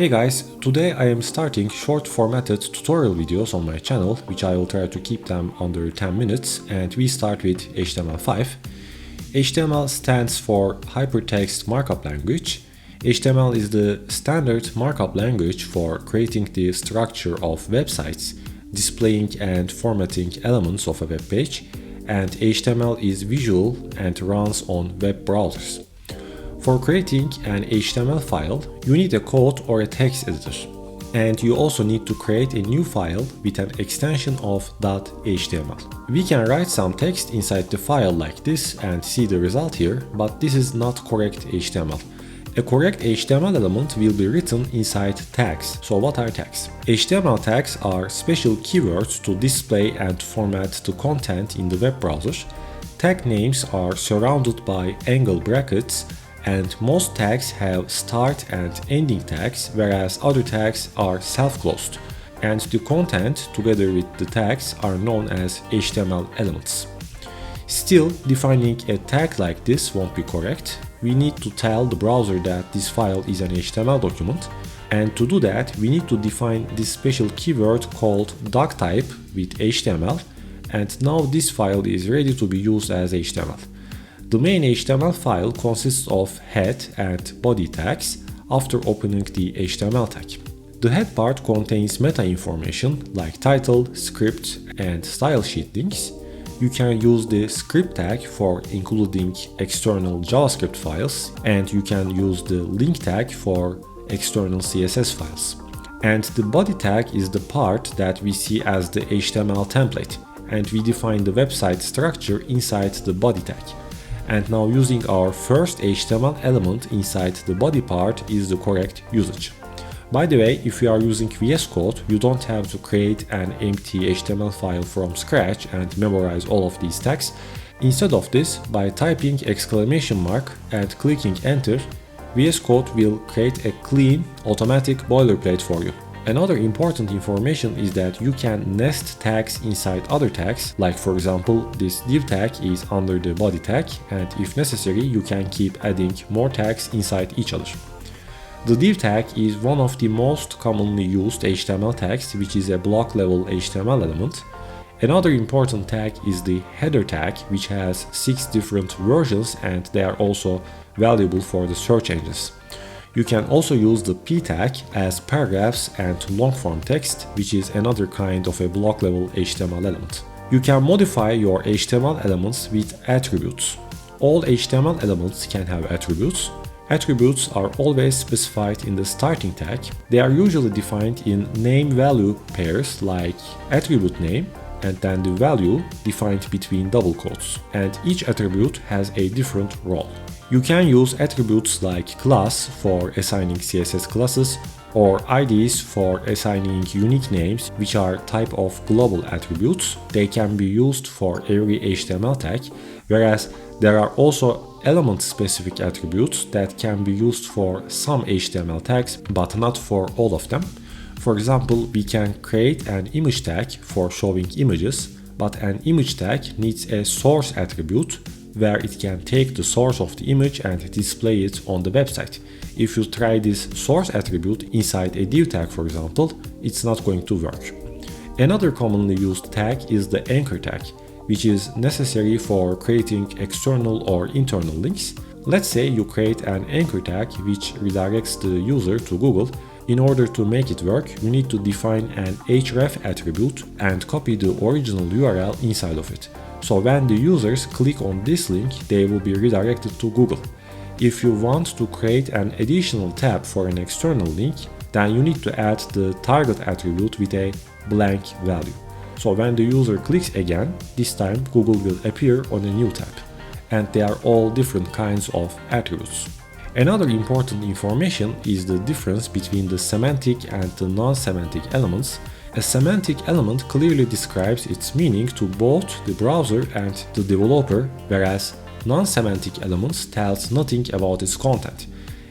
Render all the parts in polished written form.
Hey guys, today I am starting short formatted tutorial videos on my channel, which I will try to keep them under 10 minutes, and we start with HTML5. HTML stands for Hypertext Markup Language. HTML is the standard markup language for creating the structure of websites, displaying and formatting elements of a web page, and HTML is visual and runs on web browsers. For creating an HTML file, you need a code or a text editor. And you also need to create a new file with an extension of .html. We can write some text inside the file like this and see the result here, but this is not correct HTML. A correct HTML element will be written inside tags. So what are tags? HTML tags are special keywords to display and format the content in the web browser. Tag names are surrounded by angle brackets, and most tags have start and ending tags, whereas other tags are self-closed, and the content together with the tags are known as HTML elements. Still, defining a tag like this won't be correct. We need to tell the browser that this file is an HTML document, and to do that we need to define this special keyword called doctype with HTML, and now this file is ready to be used as HTML. The main HTML file consists of head and body tags after opening the HTML tag. The head part contains meta information like title, script, and style sheet links. You can use the script tag for including external JavaScript files, and you can use the link tag for external CSS files. And the body tag is the part that we see as the HTML template, and we define the website structure inside the body tag. And now using our first HTML element inside the body part is the correct usage. By the way, if you are using VS Code, you don't have to create an empty HTML file from scratch and memorize all of these tags. Instead of this, by typing exclamation mark and clicking enter, VS Code will create a clean, automatic boilerplate for you. Another important information is that you can nest tags inside other tags, like for example this div tag is under the body tag, and if necessary you can keep adding more tags inside each other. The div tag is one of the most commonly used HTML tags, which is a block level HTML element. Another important tag is the header tag, which has 6 different versions and they are also valuable for the search engines. You can also use the p tag as paragraphs and long-form text, which is another kind of a block-level HTML element. You can modify your HTML elements with attributes. All HTML elements can have attributes. Attributes are always specified in the starting tag. They are usually defined in name-value pairs like attribute name and then the value defined between double quotes. And each attribute has a different role. You can use attributes like class for assigning CSS classes or IDs for assigning unique names, which are type of global attributes. They can be used for every HTML tag, whereas there are also element-specific attributes that can be used for some HTML tags, but not for all of them. For example, we can create an image tag for showing images, but an image tag needs a source attribute where it can take the source of the image and display it on the website. If you try this source attribute inside a div tag, for example, it's not going to work. Another commonly used tag is the anchor tag, which is necessary for creating external or internal links. Let's say you create an anchor tag which redirects the user to Google. In order to make it work, you need to define an href attribute and copy the original URL inside of it. So when the users click on this link, they will be redirected to Google. If you want to create an additional tab for an external link, then you need to add the target attribute with a blank value. So when the user clicks again, this time Google will appear on a new tab. And they are all different kinds of attributes. Another important information is the difference between the semantic and the non-semantic elements. A semantic element clearly describes its meaning to both the browser and the developer, whereas non-semantic elements tells nothing about its content.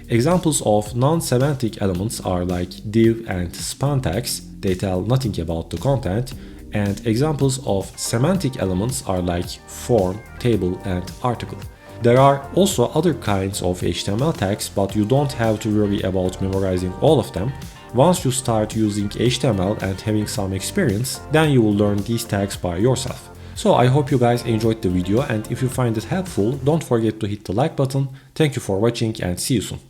Examples of non-semantic elements are like div and span tags. They tell nothing about the content, and examples of semantic elements are like form, table, and article. There are also other kinds of HTML tags, but you don't have to worry about memorizing all of them. Once you start using HTML and having some experience, then you will learn these tags by yourself. So I hope you guys enjoyed the video, and if you find it helpful, don't forget to hit the like button. Thank you for watching and see you soon.